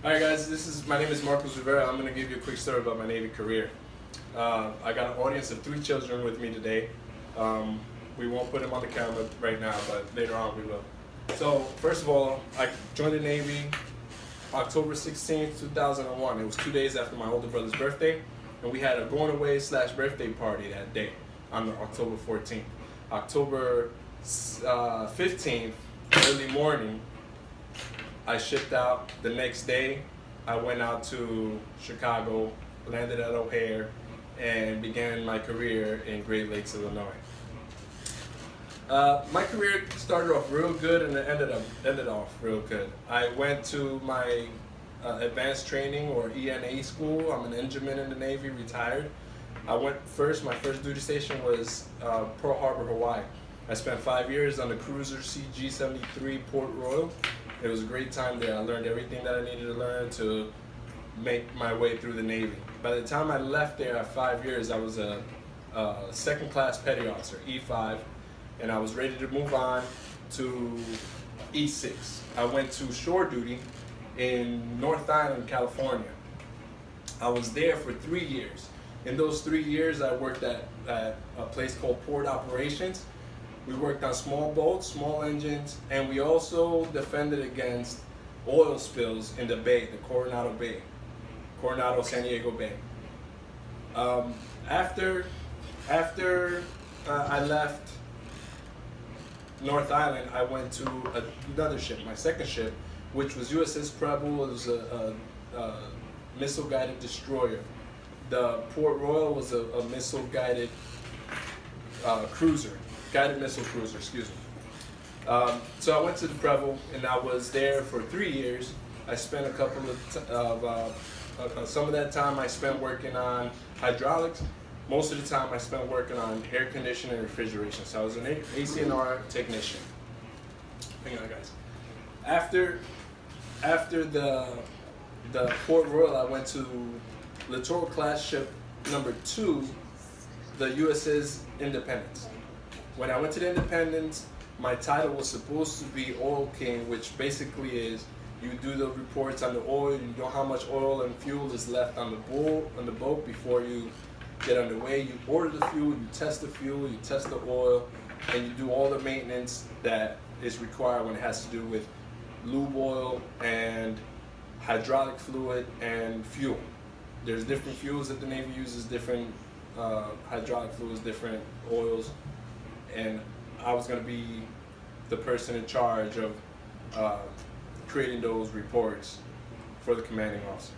All right, guys. My name is Marcos Rivera. I'm going to give you a quick story about my Navy career. I got an audience of 3 children with me today. We won't put them on the camera right now, but later on we will. So first of all, I joined the Navy October 16th, 2001. It was 2 days after my older brother's birthday, and we had a going away / birthday party that day on October 14th. October 15th, early morning, I shipped out. The next day, I went out to Chicago, landed at O'Hare, and began my career in Great Lakes, Illinois. My career started off real good and it ended off real good. I went to my advanced training or ENA school. I'm an engineman in the Navy, retired. My first duty station was Pearl Harbor, Hawaii. I spent 5 years on the cruiser CG-73 Port Royal. It was a great time there. I learned everything that I needed to learn to make my way through the Navy. By the time I left there at 5 years, I was a second class petty officer, E5, and I was ready to move on to E6. I went to shore duty in North Island, California. I was there for 3 years. In those 3 years, I worked at a place called Port Operations. We worked on small boats, small engines, and we also defended against oil spills in the bay, the Coronado San Diego Bay. After I left North Island, I went to another ship, my second ship, which was USS Preble. It was a missile-guided destroyer. The Port Royal was a missile-guided cruiser. Guided missile cruiser, excuse me. So I went to the Preble, and I was there for 3 years. I spent some of that time I spent working on hydraulics. Most of the time I spent working on air conditioning and refrigeration. So I was an AC&R technician. Hang on, guys. After the Port Royal, I went to Littoral class ship number 2, the USS Independence. When I went to the Independence, my title was supposed to be Oil King, which basically is you do the reports on the oil, you know how much oil and fuel is left on the boat before you get underway. You order the fuel, you test the oil, and you do all the maintenance that is required when it has to do with lube oil and hydraulic fluid and fuel. There's different fuels that the Navy uses, different hydraulic fluids, different oils, and I was going to be the person in charge of creating those reports for the commanding officer.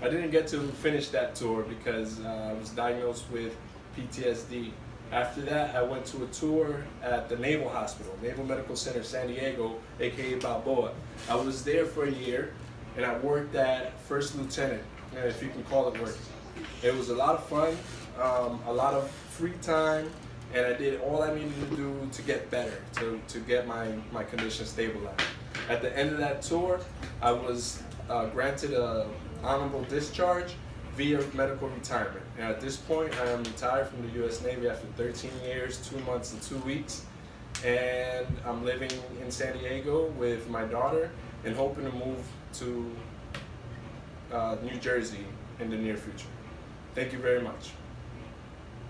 I didn't get to finish that tour because I was diagnosed with PTSD. After that, I went to a tour at the Naval Hospital, Naval Medical Center, San Diego, aka Balboa. I was there for a year, and I worked at First Lieutenant, if you can call it work. It was a lot of fun, a lot of free time, and I did all I needed to do to get better, to get my condition stabilized. At the end of that tour, I was granted an honorable discharge via medical retirement. And at this point, I am retired from the U.S. Navy after 13 years, 2 months and 2 weeks. And I'm living in San Diego with my daughter and hoping to move to New Jersey in the near future. Thank you very much.